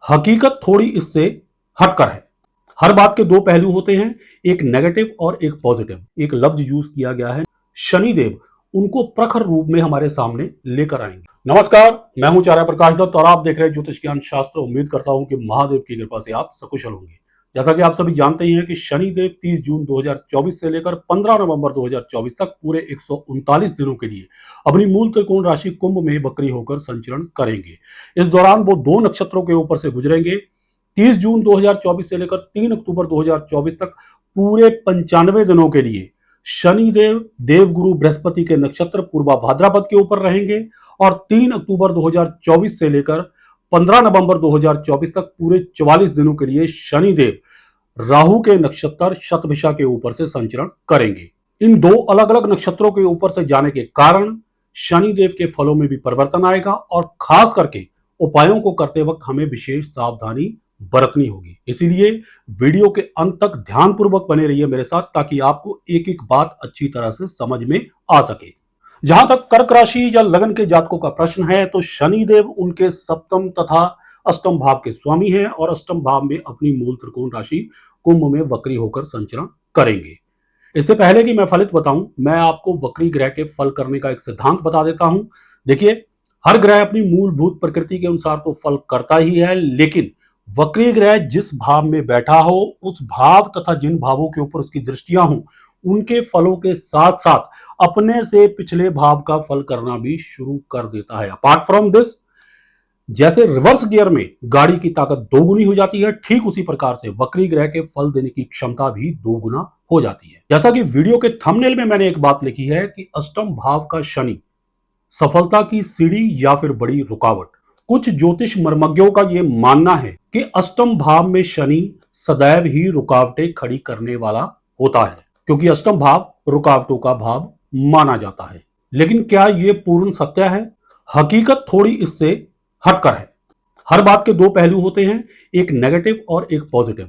हकीकत थोड़ी इससे हटकर है। हर बात के दो पहलू होते हैं, एक नेगेटिव और एक पॉजिटिव। एक लफ्ज यूज किया गया है, शनिदेव उनको प्रखर रूप में हमारे सामने लेकर आएंगे। नमस्कार, मैं हूं आचार्य प्रकाश दत्त और आप देख रहे हैं ज्योतिष ज्ञान शास्त्र। उम्मीद करता हूं कि महादेव की कृपा से आप सकुशल होंगे। जैसा कि आप सभी जानते ही हैं कि शनिदेव 30 जून 2024 से लेकर 15 नवंबर 2024 तक पूरे 139 दिनों के लिए अपनी मूल त्रिकोण राशि कुंभ में वक्री होकर संचरण करेंगे। इस दौरान वो दो नक्षत्रों के ऊपर से गुजरेंगे। 30 जून 2024 से लेकर 3 अक्टूबर 2024 तक पूरे 95 दिनों के लिए शनिदेव देवगुरु बृहस्पति के नक्षत्र पूर्वा भाद्रपद के ऊपर रहेंगे और 3 अक्टूबर 2024 से लेकर 15 नवंबर 2024 तक पूरे 44 दिनों के लिए शनिदेव राहु के नक्षत्र शतभिषा के ऊपर से संचरण करेंगे। इन दो अलग अलग नक्षत्रों के ऊपर से जाने के कारण शनिदेव के फलों में भी परिवर्तन आएगा और खास करके उपायों को करते वक्त हमें विशेष सावधानी बरतनी होगी। इसीलिए वीडियो के अंत तक ध्यानपूर्वक बने रहिए मेरे साथ, ताकि आपको एक एक बात अच्छी तरह से समझ में आ सके। जहां तक कर्क राशि या लगन के जातकों का प्रश्न है, तो शनिदेव उनके सप्तम तथा अष्टम भाव के स्वामी हैं और अष्टम भाव में अपनी मूल त्रिकोण राशि कुंभ में वक्री होकर संचरण करेंगे। इससे पहले कि मैं फलित बताऊं, मैं आपको वक्री ग्रह के फल करने का एक सिद्धांत बता देता हूं। देखिए, हर ग्रह अपनी मूलभूत प्रकृति के अनुसार तो फल करता ही है, लेकिन वक्री ग्रह जिस भाव में बैठा हो, उस भाव तथा जिन भावों के ऊपर उसकी दृष्टियां हों, उनके फलों के साथ साथ अपने से पिछले भाव का फल करना भी शुरू कर देता है। अपार्ट फ्रॉम दिस, जैसे रिवर्स गियर में गाड़ी की ताकत दोगुनी हो जाती है, ठीक उसी प्रकार से वक्री ग्रह के फल देने की क्षमता भी दोगुना हो जाती है। जैसा कि वीडियो के थंबनेल में मैंने एक बात लिखी है कि अष्टम भाव का शनि सफलता की सीढ़ी या फिर बड़ी रुकावट। कुछ ज्योतिष मर्मज्ञों का यह मानना है कि अष्टम भाव में शनि सदैव ही रुकावटें खड़ी करने वाला होता है, क्योंकि अष्टम भाव रुकावटों का भाव माना जाता है। लेकिन क्या यह पूर्ण सत्य है? हकीकत थोड़ी इससे हटकर है। हर बात के दो पहलू होते हैं, एक नेगेटिव और एक पॉजिटिव।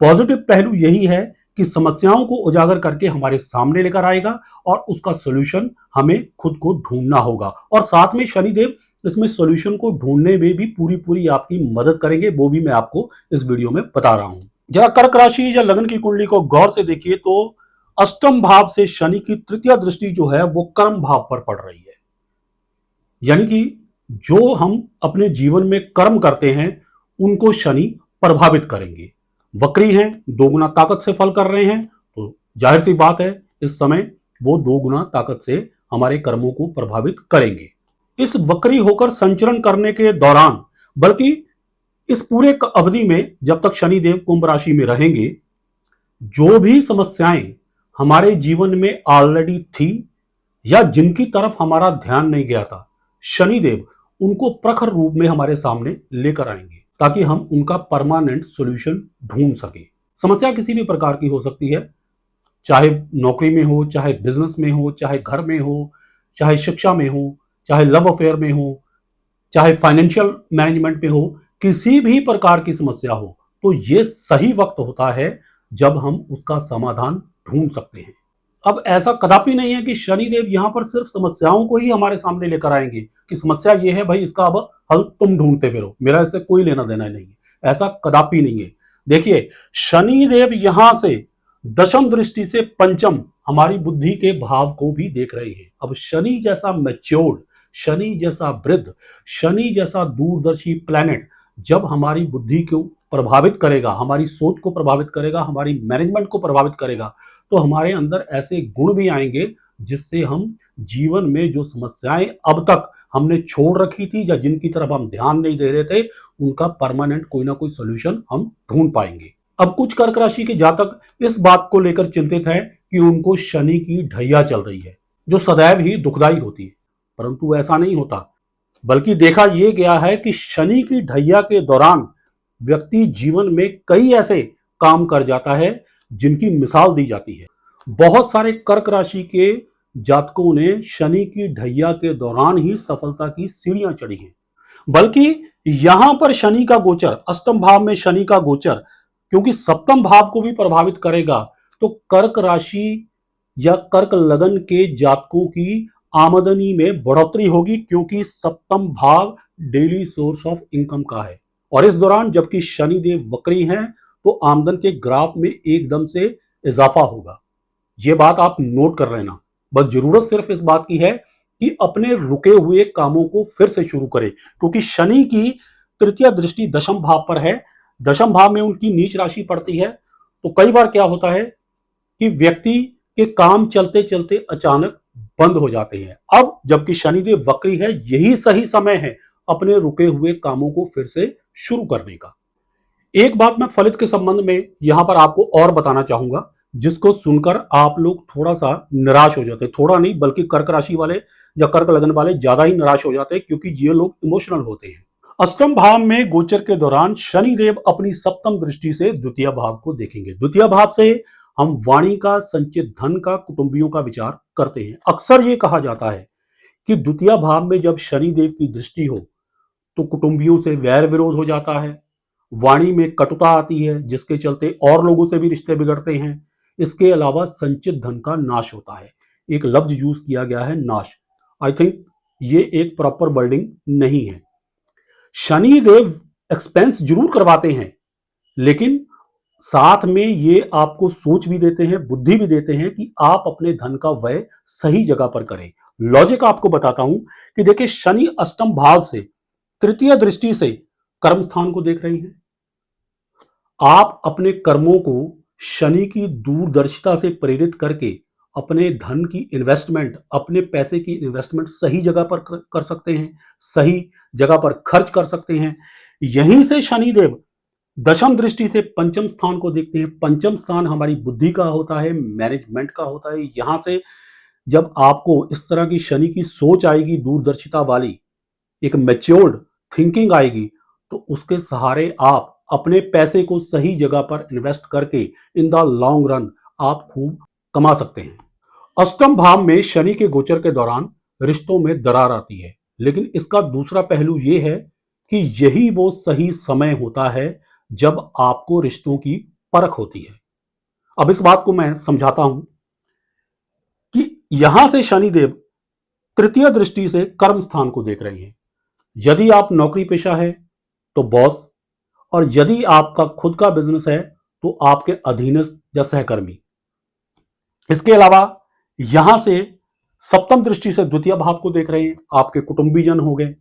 पॉजिटिव पहलू यही है कि समस्याओं को उजागर करके हमारे सामने लेकर आएगा और उसका सॉल्यूशन हमें खुद को ढूंढना होगा। और साथ में शनिदेव इसमें सॉल्यूशन को ढूंढने में भी पूरी पूरी आपकी मदद करेंगे, वो भी मैं आपको इस वीडियो में बता रहा हूं। जरा कर्क राशि या लगन की कुंडली को गौर से देखिए तो अष्टम भाव से शनि की तृतीय दृष्टि जो है वो कर्म भाव पर पड़ रही है। यानी कि जो हम अपने जीवन में कर्म करते हैं उनको शनि प्रभावित करेंगे। वक्री हैं, दोगुना ताकत से फल कर रहे हैं, तो जाहिर सी बात है इस समय वो दोगुना ताकत से हमारे कर्मों को प्रभावित करेंगे। इस वक्री होकर संचरण करने के दौरान, बल्कि इस पूरे अवधि में जब तक शनिदेव कुंभ राशि में रहेंगे, जो भी समस्याएं हमारे जीवन में ऑलरेडी थी या जिनकी तरफ हमारा ध्यान नहीं गया था, शनिदेव उनको प्रखर रूप में हमारे सामने लेकर आएंगे ताकि हम उनका परमानेंट सॉल्यूशन ढूंढ सके। समस्या किसी भी प्रकार की हो सकती है, चाहे नौकरी में हो, चाहे बिजनेस में हो, चाहे घर में हो, चाहे शिक्षा में हो, चाहे लव अफेयर में हो, चाहे फाइनेंशियल मैनेजमेंट में हो। किसी भी प्रकार की समस्या हो तो यह सही वक्त होता है जब हम उसका समाधान ढूंढ सकते हैं। अब ऐसा कदापि नहीं है कि शनिदेव यहां पर सिर्फ समस्याओं को ही हमारे सामने लेकर आएंगे कि समस्या ये है भाई, इसका अब हल तुम ढूंढते फिरो, मेरा इससे कोई लेना देना नहीं है। ऐसा कदापि नहीं है। देखिए, शनिदेव यहां से दशम दृष्टि से पंचम हमारी बुद्धि के भाव को भी देख रहे हैं। अब शनि जैसा मैच्योर्ड, शनि जैसा वृद्ध, शनि जैसा दूरदर्शी प्लैनेट जब हमारी बुद्धि को प्रभावित करेगा, हमारी सोच को प्रभावित करेगा, हमारी मैनेजमेंट को प्रभावित करेगा, तो हमारे अंदर ऐसे गुण भी आएंगे जिससे हम जीवन में जो समस्याएं अब तक हमने छोड़ रखी थी या जिनकी तरफ हम ध्यान नहीं दे रहे थे, उनका परमानेंट कोई ना कोई सॉल्यूशन हम ढूंढ पाएंगे। अब कुछ कर्क राशि के जातक इस बात को लेकर चिंतित हैं कि उनको शनि की ढैया चल रही है, जो सदैव ही दुखदाई होती है, परंतु ऐसा नहीं होता। बल्कि देखा यह गया है कि शनि की ढैया के दौरान व्यक्ति जीवन में कई ऐसे काम कर जाता है जिनकी मिसाल दी जाती है। बहुत सारे कर्क राशि के जातकों ने शनि की ढैया के दौरान ही सफलता की सीढ़ियां चढ़ी हैं। बल्कि यहां पर शनि का गोचर, अष्टम भाव में शनि का गोचर, क्योंकि सप्तम भाव को भी प्रभावित करेगा, तो कर्क राशि या कर्क लगन के जातकों की आमदनी में बढ़ोतरी होगी, क्योंकि सप्तम भाव डेली सोर्स ऑफ इनकम का है और इस दौरान जबकि शनिदेव वक्री हैं तो आमदन के ग्राफ में एकदम से इजाफा होगा। ये बात आप नोट कर लेना। बस जरूरत सिर्फ इस बात की है कि अपने रुके हुए कामों को फिर से शुरू करें, क्योंकि शनि की तृतीय दृष्टि दशम भाव पर है। दशम भाव में उनकी नीच राशि पड़ती है, तो कई बार क्या होता है कि व्यक्ति के काम चलते चलते अचानक बंद हो जाते हैं। अब जबकि शनिदेव वक्री है, यही सही समय है अपने रुके हुए कामों को फिर से शुरू करने का। एक बात मैं फलित के संबंध में यहां पर आपको और बताना चाहूंगा, जिसको सुनकर आप लोग थोड़ा सा निराश हो जाते हैं। थोड़ा नहीं बल्कि कर्क राशि वाले या कर्क लग्न वाले ज्यादा ही निराश हो जाते हैं, क्योंकि ये लोग इमोशनल होते हैं। अष्टम भाव में गोचर के दौरान शनिदेव अपनी सप्तम दृष्टि से द्वितीय भाव को देखेंगे। द्वितीय भाव से हम वाणी का, संचित धन का, कुटुंबियों का विचार करते हैं। अक्सर ये कहा जाता है कि द्वितीय भाव में जब शनिदेव की दृष्टि हो तो कुटुंबियों से वैर विरोध हो जाता है, वाणी में कटुता आती है, जिसके चलते और लोगों से भी रिश्ते बिगड़ते हैं। इसके अलावा संचित धन का नाश होता है। एक लफ्ज यूज किया गया है, नाश। आई थिंक ये एक प्रॉपर वर्डिंग नहीं है। शनि देव एक्सपेंस जरूर करवाते हैं, लेकिन साथ में ये आपको सोच भी देते हैं, बुद्धि भी देते हैं कि आप अपने धन का व्यय सही जगह पर करें। लॉजिक आपको बताता हूं कि देखिए, शनि अष्टम भाव से तृतीय दृष्टि से कर्म स्थान को देख रहे हैं। आप अपने कर्मों को शनि की दूरदर्शिता से प्रेरित करके अपने धन की इन्वेस्टमेंट, अपने पैसे की इन्वेस्टमेंट सही जगह पर कर सकते हैं, सही जगह पर खर्च कर सकते हैं। यहीं से शनिदेव दशम दृष्टि से पंचम स्थान को देखते हैं। पंचम स्थान हमारी बुद्धि का होता है, मैनेजमेंट का होता है। यहां से जब आपको इस तरह की शनि की सोच आएगी, दूरदर्शिता वाली एक मैच्योर्ड थिंकिंग आएगी, तो उसके सहारे आप अपने पैसे को सही जगह पर इन्वेस्ट करके इन द लॉन्ग रन आप खूब कमा सकते हैं। अष्टम भाव में शनि के गोचर के दौरान रिश्तों में दरार आती है, लेकिन इसका दूसरा पहलू यह है कि यही वो सही समय होता है जब आपको रिश्तों की परख होती है। अब इस बात को मैं समझाता हूं कि यहां से शनिदेव तृतीय दृष्टि से कर्म स्थान को देख रहे हैं। यदि आप नौकरी पेशा है तो बॉस, और यदि आपका खुद का बिजनेस है तो आपके अधीनस्थ या सहकर्मी। इसके अलावा यहां से सप्तम दृष्टि से द्वितीय भाव को देख रहे हैं, आपके कुटुंबीजन हो गए।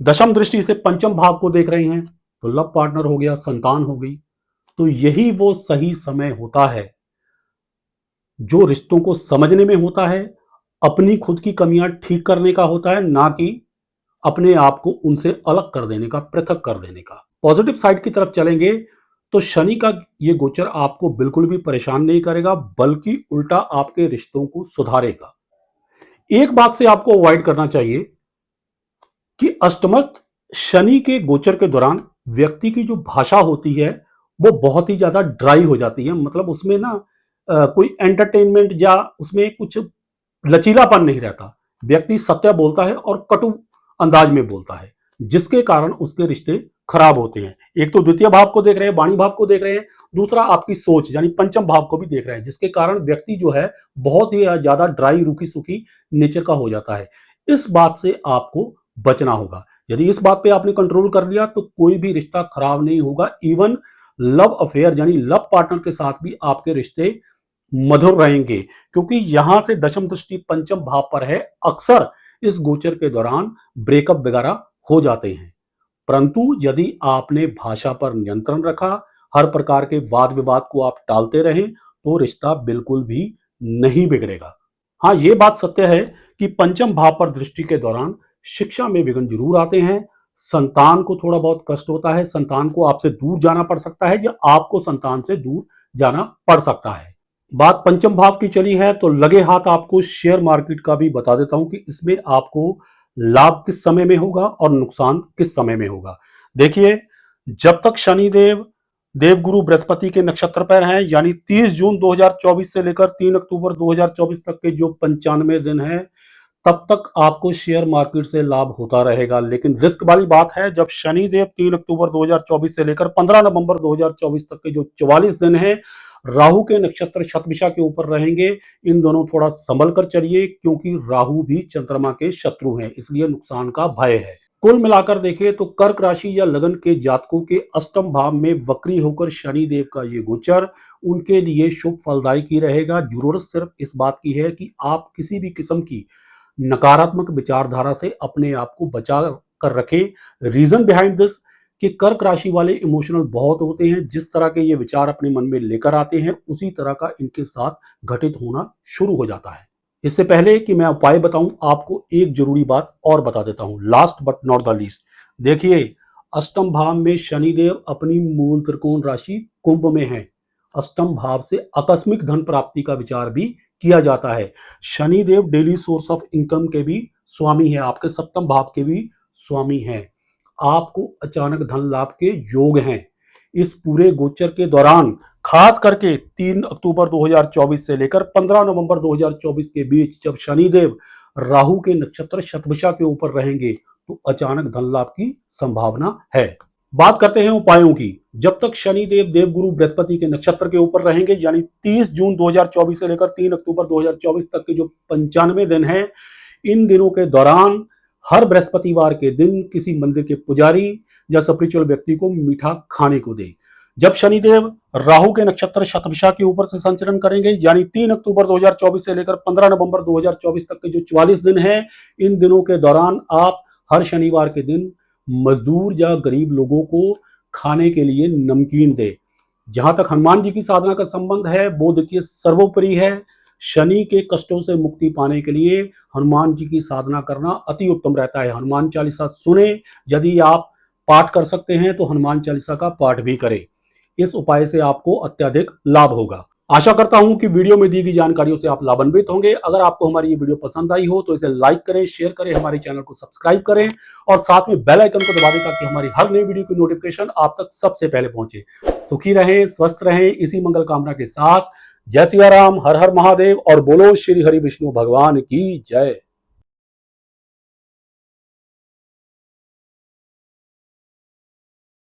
दशम दृष्टि से पंचम भाव को देख रहे हैं तो लव पार्टनर हो गया, संतान हो गई। तो यही वो सही समय होता है जो रिश्तों को समझने में होता है, अपनी खुद की कमियां ठीक करने का होता है, ना कि अपने आप को उनसे अलग कर देने का, पृथक कर देने का। पॉजिटिव साइड की तरफ चलेंगे तो शनि का ये गोचर आपको बिल्कुल भी परेशान नहीं करेगा, बल्कि उल्टा आपके रिश्तों को सुधारेगा। एक बात से आपको अवॉइड करना चाहिए कि अष्टमस्थ शनि के गोचर के दौरान व्यक्ति की जो भाषा होती है वो बहुत ही ज्यादा ड्राई हो जाती है। मतलब उसमें ना कोई एंटरटेनमेंट या उसमें कुछ लचीलापन नहीं रहता। व्यक्ति सत्य बोलता है और कटु अंदाज में बोलता है, जिसके कारण उसके रिश्ते खराब होते हैं। एक तो द्वितीय भाव को देख रहे हैं, वाणी भाव को देख रहे हैं, दूसरा आपकी सोच यानी पंचम भाव को भी देख रहे हैं, जिसके कारण व्यक्ति जो है बहुत ही ज्यादा ड्राई, रूखी सूखी नेचर का हो जाता है। इस बात से आपको बचना होगा। यदि इस बात पे आपने कंट्रोल कर लिया तो कोई भी रिश्ता खराब नहीं होगा। इवन लव अफेयर यानी लव पार्टनर के साथ भी आपके रिश्ते मधुर रहेंगे, क्योंकि यहां से दशम दृष्टि पंचम भाव पर है। अक्सर इस गोचर के दौरान ब्रेकअप वगैरह हो जाते हैं, परंतु यदि आपने भाषा पर नियंत्रण रखा, हर प्रकार के वाद विवाद को आप टालते रहें, तो रिश्ता बिल्कुल भी नहीं बिगड़ेगा। हाँ, ये बात सत्य है कि पंचम भाव पर दृष्टि के दौरान शिक्षा में विघ्न जरूर आते हैं। संतान को थोड़ा बहुत कष्ट होता है, संतान को आपसे दूर जाना पड़ सकता है या आपको संतान से दूर जाना पड़ सकता है। बात पंचम भाव की चली है तो लगे हाथ आपको शेयर मार्केट का भी बता देता हूं कि इसमें आपको लाभ किस समय में होगा और नुकसान किस समय में होगा। देखिए, जब तक शनिदेव देवगुरु बृहस्पति के नक्षत्र पर हैं, यानी 30 जून 2024 से लेकर 3 अक्टूबर 2024 तक के जो 95 दिन हैं, तब तक आपको शेयर मार्केट से लाभ होता रहेगा। लेकिन रिस्क वाली बात है, जब शनिदेव 3 अक्टूबर 2024 से लेकर 15 नवंबर 2024 तक के जो 44 दिन हैं, राहु के नक्षत्र शतभिषा के ऊपर रहेंगे। इन दोनों थोड़ा संभल कर चलिए, क्योंकि राहु भी चंद्रमा के शत्रु हैं, इसलिए नुकसान का भय है। कुल मिलाकर देखें तो कर्क राशि या लगन के जातकों के अष्टम भाव में वक्री होकर शनि देव का ये गोचर उनके लिए शुभ फलदायी ही रहेगा। जरूरत सिर्फ इस बात की है कि आप किसी भी किस्म की नकारात्मक विचारधारा से अपने आप को बचा कर रखें। रीजन बिहाइंड दिस कि कर्क राशि वाले इमोशनल बहुत होते हैं। जिस तरह के ये विचार अपने मन में लेकर आते हैं उसी तरह का इनके साथ घटित होना शुरू हो जाता है। इससे पहले कि मैं उपाय बताऊं, आपको एक जरूरी बात और बता देता हूं, last but not the least. देखिए, अष्टम भाव में शनिदेव अपनी मूल त्रिकोण राशि कुंभ में है। अष्टम भाव से आकस्मिक धन प्राप्ति का विचार भी किया जाता है। Shanidev daily source of income के भी स्वामी है, आपके सप्तम भाव के भी स्वामी हैं। आपको अचानक धन लाभ के योग हैं। इस पूरे गोचर के दौरान खास करके 3 अक्टूबर 2024 से लेकर 15 नवंबर 2024 के बीच जब शनिदेव राहु के नक्षत्र शतभिषा के ऊपर रहेंगे तो अचानक धन लाभ की संभावना है। बात करते हैं उपायों की। जब तक शनिदेव देवगुरु बृहस्पति के नक्षत्र के ऊपर रहेंगे, यानी 30 जून 2024 से लेकर 3 अक्टूबर 2024 तक के जो 95 दिन हैं, इन दिनों के दौरान हर बृहस्पतिवार के दिन किसी मंदिर के पुजारी या स्पिरिचुअल व्यक्ति को मीठा खाने को दे। जब शनिदेव राहु के नक्षत्र शतभिषा के ऊपर से संचरण करेंगे, यानी 3 अक्टूबर 2024 से लेकर 15 नवंबर 2024 तक के जो 44 दिन हैं, इन दिनों के दौरान आप हर शनिवार के दिन मजदूर या गरीब लोगों को खाने के लिए नमकीन दे। जहां तक हनुमान जी की साधना का संबंध है, वो देखिए सर्वोपरि है। शनि के कष्टों से मुक्ति पाने के लिए हनुमान जी की साधना करना अति उत्तम रहता है। हनुमान चालीसा सुने, यदि आप पाठ कर सकते हैं तो हनुमान चालीसा का पाठ भी करें। इस उपाय से आपको अत्यधिक लाभ होगा। आशा करता हूं कि वीडियो में दी गई जानकारियों से आप लाभान्वित होंगे। अगर आपको हमारी ये वीडियो पसंद आई हो तो इसे लाइक करें, शेयर करें, हमारे चैनल को सब्सक्राइब करें और साथ में बेल आइकन को दबा दें ताकि हमारी हर नई वीडियो की नोटिफिकेशन आप तक सबसे पहले पहुंचे। सुखी रहें, स्वस्थ रहें, इसी मंगल कामना के साथ जय सिया राम, हर हर महादेव और बोलो श्री हरि विष्णु भगवान की जय।